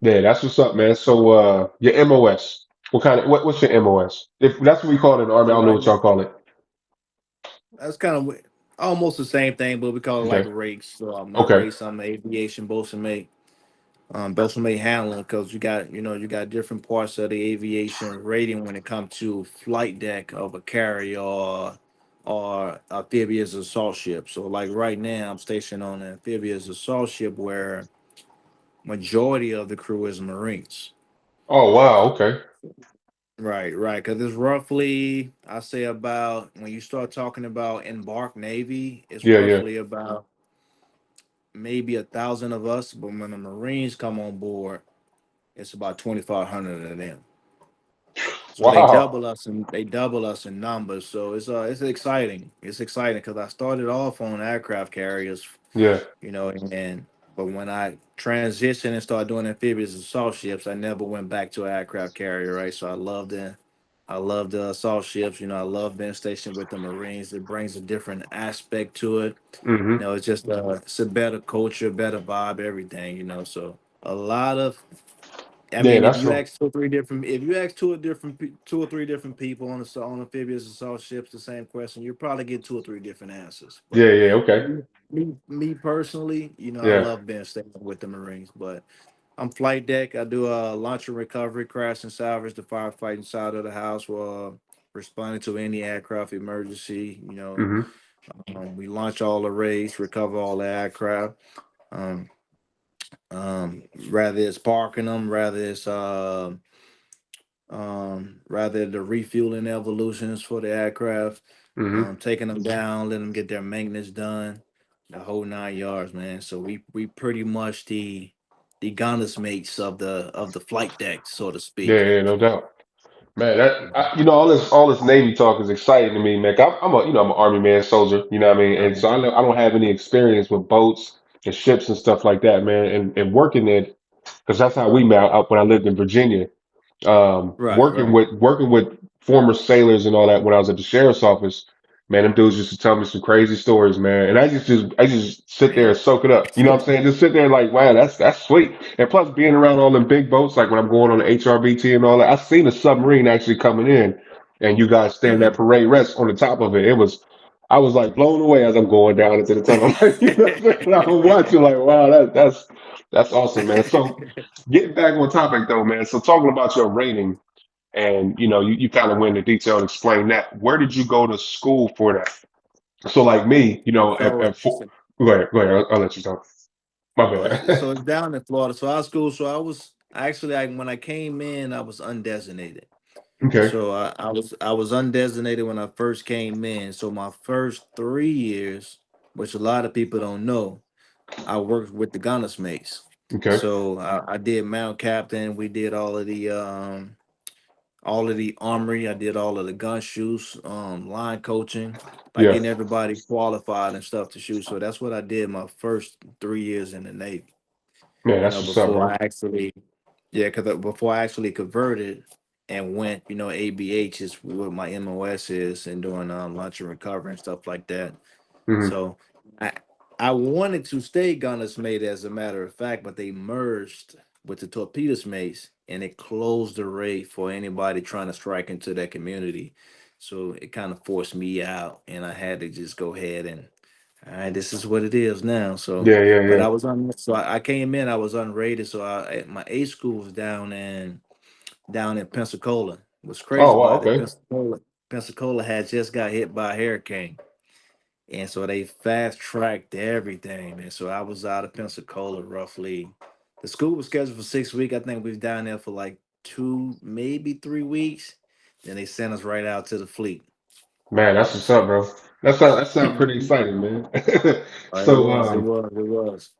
Yeah, that's what's up, man. So, your MOS. What's your MOS? If that's what we call it in the Army, I So don't know right what now, y'all call it. that's kind of almost the same thing, but we call it like Okay. a race. So my Okay. race, I'm aviation bosun mate, bosun mate handling, because you got different parts of the aviation rating when it comes to flight deck of a carrier or amphibious assault ship. So like right now, I'm stationed on an amphibious assault ship where majority of the crew is Marines. Oh, wow. Okay. Right, right. Because it's roughly, I say about when you start talking about embarked Navy, it's Yeah, yeah. roughly about maybe 1,000 of us. But when the Marines come on board, it's about 2,500 of them. So Wow. they double us in numbers. So it's exciting. It's exciting because I started off on aircraft carriers, Yeah. and but when I transitioned and started doing amphibious assault ships, I never went back to an aircraft carrier, right? So I love the assault ships. I love being stationed with the Marines. It brings a different aspect to it. Mm-hmm. It's just it's a better culture, better vibe, everything. So a lot of I Yeah, mean, that's so. if you ask two or three different people on amphibious assault ships the same question, you'll probably get two or three different answers. Yeah, But yeah. Okay. me personally, I Yeah. love being stationed with the Marines. But I'm flight deck. I do launch and recovery, crash and salvage, the firefighting side of the house, while responding to any aircraft emergency. Mm-hmm. We launch all the raids, recover all the aircraft. Um, Rather it's parking them, rather the refueling evolutions for the aircraft, Mm-hmm. taking them down, letting them get their maintenance done, the whole 9 yards, man. So we pretty much the Gondas mates of the flight deck, so to Yeah, speak. yeah, no doubt. Man, all this Navy talk is exciting to me, man. I'm an Army man, soldier. You know what I mean? And Um, so I don't have any experience with boats and ships and stuff like that, man. And working it, because that's how we met out when I lived in Virginia. right, Working right. with former sailors and all that when I was at the sheriff's office, man, them dudes used to tell me some crazy stories, man. And I just sit there Man. and soak it up. You know what I'm saying? Just sit there like, wow, that's sweet. And plus being around all them big boats, like when I'm going on the HRBT and all that, I seen a submarine actually coming in and you guys standing at Mhm. parade rest on the top of it. I was like blown away as I'm going down into the tunnel. Like, you know what I'm saying? I'm watching like, wow, that's awesome, man. So getting back on topic though, man. So talking about your rating, and you kind of went into detail and explained that. Where did you go to school for that? So like me, so, at four, go ahead. I'll let you talk. My so bad. it's down in Florida. So our school. So I was actually, when I came in, I was undesignated. Okay. So I was undesignated when I first came in. So my first 3 years, which a lot of people don't know, I worked with the Gunner mates. Okay. So I did Mount Captain. We did all of the armory. I did all of the gun shoots, line coaching, like Yeah. getting everybody qualified and stuff to shoot. So that's what I did my first 3 years in the Navy. Man, that's what's up, Before bro. I actually, yeah, because before I actually converted and went, ABH is what my MOS is, and doing launch and recovery and stuff like that. Hmm. So I I wanted to stay Gunners Mate as a matter of fact, but they merged with the Torpedoes Mates and it closed the rate for anybody trying to strike into that community. So it kind of forced me out, and I had to just go ahead and all right, this is what it is now. So, Yeah, yeah, but yeah. I came in, I was unrated. So my A school was down in Pensacola. What's crazy Oh, wow. about it, Okay. Pensacola had just got hit by a hurricane. And so they fast tracked everything, man. So I was out of Pensacola roughly. The school was scheduled for 6 weeks. I think we was down there for like 2, maybe 3 weeks. Then they sent us right out to the fleet. Man, that's what's up, So bro. That sound pretty exciting, man. it So, was, it was, it was.